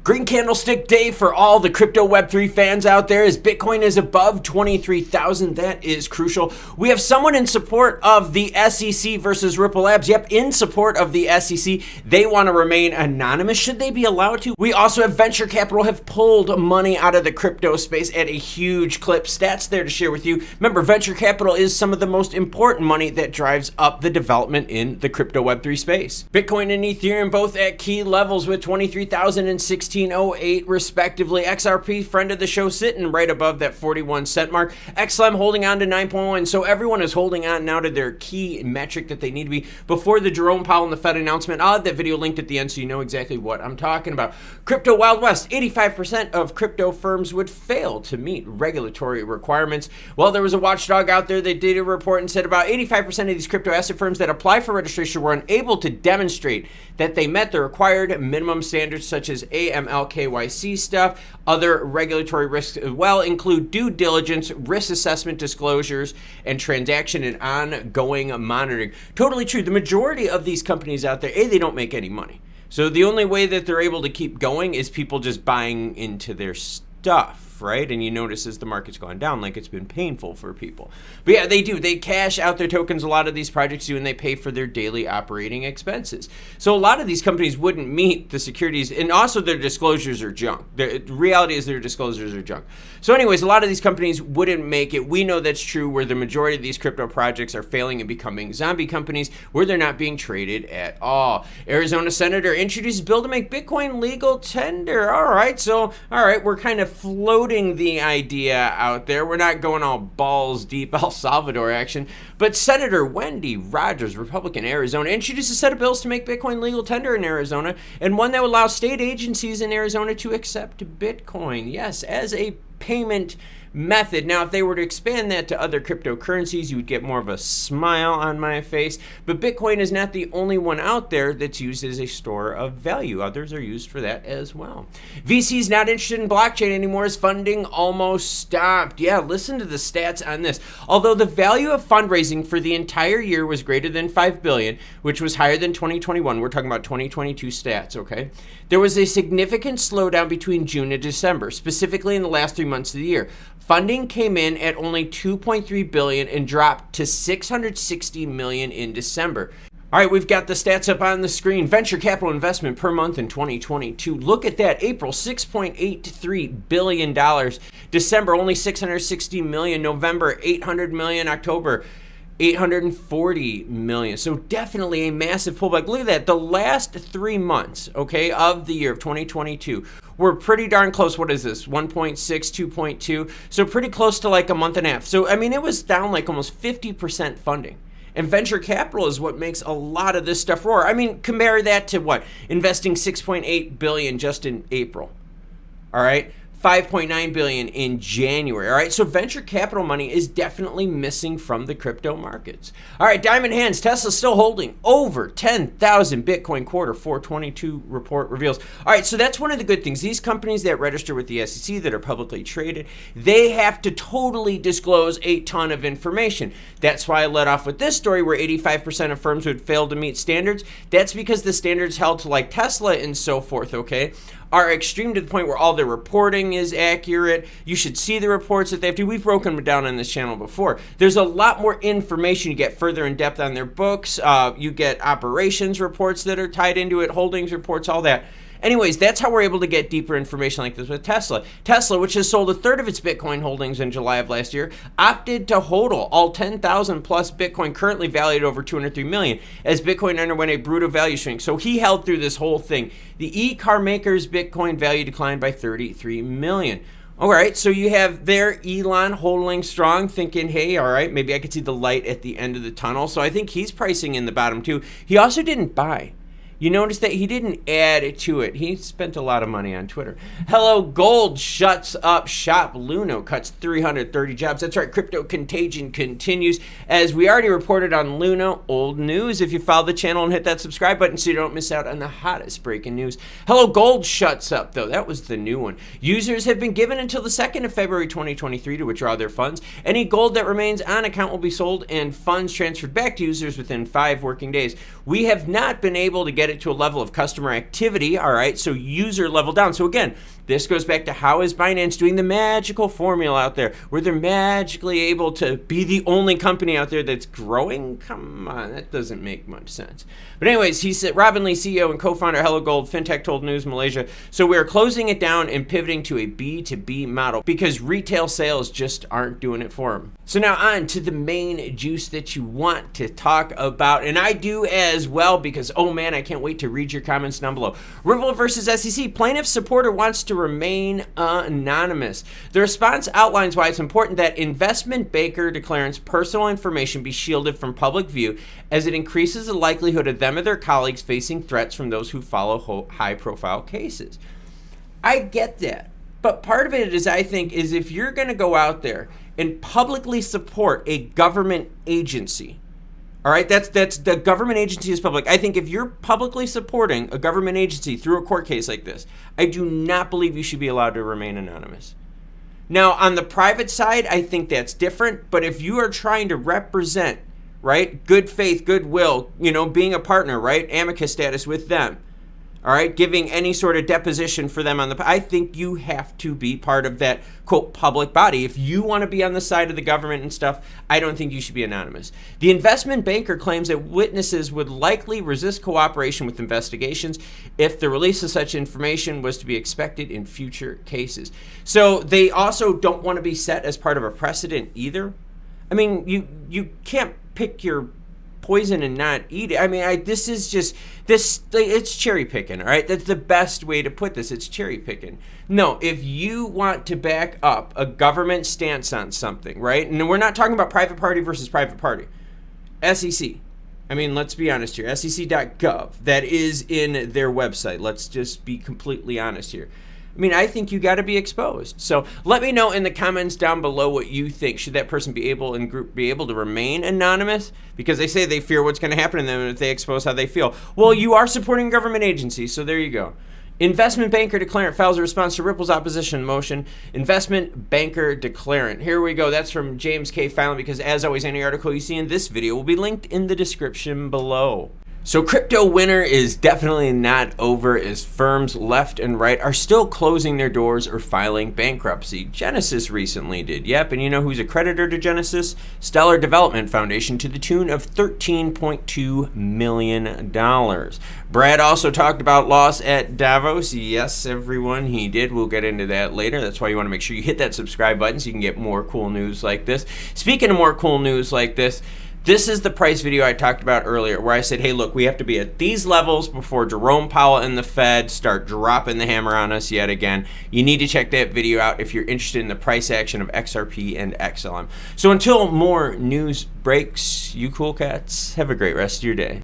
Green candlestick day for all the crypto Web3 fans out there as Bitcoin is above 23,000. That is crucial. We have someone in support of the SEC versus Ripple Labs. Yep, in support of the SEC. They want to remain anonymous. Should they be allowed to? We also have venture capital have pulled money out of the crypto space at a huge clip. Stats there to share with you. Remember, venture capital is some of the most important money that drives up the development in the crypto Web3 space. Bitcoin and Ethereum both at key levels with 23,000 and 1608 respectively. XRP, friend of the show, sitting right above that 41 cent mark. XLM holding on to 9.1. So everyone is holding on now to their key metric that they need to be before the Jerome Powell and the Fed announcement. I'll have that video linked at the end so you know exactly what I'm talking about. Crypto Wild West, 85% of crypto firms would fail to meet regulatory requirements. Well, there was a watchdog out there that did a report and said about 85% of these crypto asset firms that apply for registration were unable to demonstrate that they met the required minimum standards such as AML, KYC stuff. Other regulatory risks as well include due diligence, risk assessment disclosures, and transaction and ongoing monitoring. Totally true. The majority of these companies out there, they don't make any money. So the only way that they're able to keep going is people just buying into their stuff, right? And you notice as the market's gone down, like it's been painful for people. But yeah, they do. They cash out their tokens. A lot of these projects do, and they pay for their daily operating expenses. So a lot of these companies wouldn't meet the securities, and also their disclosures are junk. The reality is their disclosures are junk. So anyways, a lot of these companies wouldn't make it. We know that's true where the majority of these crypto projects are failing and becoming zombie companies where they're not being traded at all. Arizona Senator introduces bill to make Bitcoin legal tender. All right, we're kind of floating the idea out there. We're not going all balls deep El Salvador action, but Senator Wendy Rogers, Republican Arizona, introduced a set of bills to make Bitcoin legal tender in Arizona, and one that would allow state agencies in Arizona to accept Bitcoin, yes, as a payment method. Now, if they were to expand that to other cryptocurrencies, you would get more of a smile on my face. But Bitcoin is not the only one out there that's used as a store of value. Others are used for that as well. VC's not interested in blockchain anymore as funding almost stopped. Yeah, listen to the stats on this. Although the value of fundraising for the entire year was greater than $5 billion, which was higher than 2021. We're talking about 2022 stats, okay? There was a significant slowdown between June and December, specifically in the last 3 months of the year. Funding came in at only $2.3 billion and dropped to $660 million in December. All right, we've got the stats up on the screen. Venture capital investment per month in 2022. Look at that. April, $6.83 billion. December, only $660 million. November, $800 million. October, $840 million. So definitely a massive pullback. Look at that. The last 3 months, okay, of the year of 2022, we're pretty darn close. What is this? 1.6, 2.2. So pretty close to like a month and a half. So, I mean, it was down like almost 50% funding. And venture capital is what makes a lot of this stuff roar. I mean, compare that to what? Investing $6.8 billion just in April. All right. 5.9 billion in January. All right, so venture capital money is definitely missing from the crypto markets. All right, diamond hands. Tesla's still holding over 10,000 Bitcoin. Quarter 422 report reveals. All right, so that's one of the good things. These companies that register with the SEC that are publicly traded, they have to totally disclose a ton of information. That's why I led off with this story where 85% of firms would fail to meet standards. That's because the standards held to like Tesla and so forth, okay, are extreme to the point where all their reporting is accurate. You should see the reports that they have to. We've broken them down on this channel before. There's a lot more information. You get further in depth on their books. You get operations reports that are tied into it, holdings reports, all that. Anyways, that's how we're able to get deeper information like this with Tesla. Tesla, which has sold a third of its Bitcoin holdings in July of last year, opted to hodl all 10,000 plus Bitcoin, currently valued over $203 million, as Bitcoin underwent a brutal value shrink. So he held through this whole thing. The e-car maker's Bitcoin value declined by $33 million. All right, so you have there Elon holding strong, thinking, hey, all right, maybe I could see the light at the end of the tunnel. So I think he's pricing in the bottom too. He also didn't buy. You notice that he didn't add to it. He spent a lot of money on Twitter. Hello, gold shuts up shop. Luno cuts 330 jobs. That's right, crypto contagion continues. As we already reported on Luno, old news. If you follow the channel and hit that subscribe button so you don't miss out on the hottest breaking news. Hello, gold shuts up, though. That was the new one. Users have been given until the 2nd of February 2023 to withdraw their funds. Any gold that remains on account will be sold and funds transferred back to users within 5 working days. We have not been able to get get it to a level of customer activity, all right, so user level down. So again, this goes back to how is Binance doing the magical formula out there where they're magically able to be the only company out there that's growing? Come on, that doesn't make much sense. But anyways, he said, Robin Lee, CEO and co-founder of Hello Gold, FinTech told News Malaysia. So we're closing it down and pivoting to a B2B model because retail sales just aren't doing it for them. So now on to the main juice that you want to talk about, and I do as well because, oh man, I can't wait to read your comments down below. Ripple versus SEC. Plaintiff supporter wants to remain anonymous. The response outlines why it's important that investment banker declarants' personal information be shielded from public view, as it increases the likelihood of them or their colleagues facing threats from those who follow high-profile cases. I get that, but part of it is, I think, is if you're going to go out there and publicly support a government agency, all right, that's the government agency is public. I think if you're publicly supporting a government agency through a court case like this, I do not believe you should be allowed to remain anonymous. Now, on the private side, I think that's different, but if you are trying to represent, right, good faith, goodwill, you know, being a partner, right, amicus status with them, all right, giving any sort of deposition for them on the, I think you have to be part of that, quote, public body. If you want to be on the side of the government and stuff, I don't think you should be anonymous. The investment banker claims that witnesses would likely resist cooperation with investigations if the release of such information was to be expected in future cases. So they also don't want to be set as part of a precedent either. I mean, you can't pick your poison and not eat it. I mean, this is just, it's cherry picking, all right? That's the best way to put this. It's cherry picking. No, if you want to back up a government stance on something, right? And we're not talking about private party versus private party. SEC. I mean, let's be honest here. SEC.gov. That is in their website. Let's just be completely honest here. I mean, I think you got to be exposed. So let me know in the comments down below what you think. Should that person be able to remain anonymous? Because they say they fear what's going to happen to them if they expose how they feel. Well, you are supporting government agencies, so there you go. Investment banker declarant files a response to Ripple's opposition motion. Investment banker declarant. Here we go. That's from James K. Filing, because as always, any article you see in this video will be linked in the description below. So crypto winter is definitely not over, as firms left and right are still closing their doors or filing bankruptcy. Genesis recently did. Yep, and you know who's a creditor to Genesis? Stellar Development Foundation, to the tune of $13.2 million. Brad also talked about loss at Davos. Yes, everyone, he did. We'll get into that later. That's why you want to make sure you hit that subscribe button so you can get more cool news like this. Speaking of more cool news like this is the price video I talked about earlier, where I said, hey, look, we have to be at these levels before Jerome Powell and the Fed start dropping the hammer on us yet again. You need to check that video out if you're interested in the price action of XRP and XLM. So until more news breaks, you cool cats, have a great rest of your day.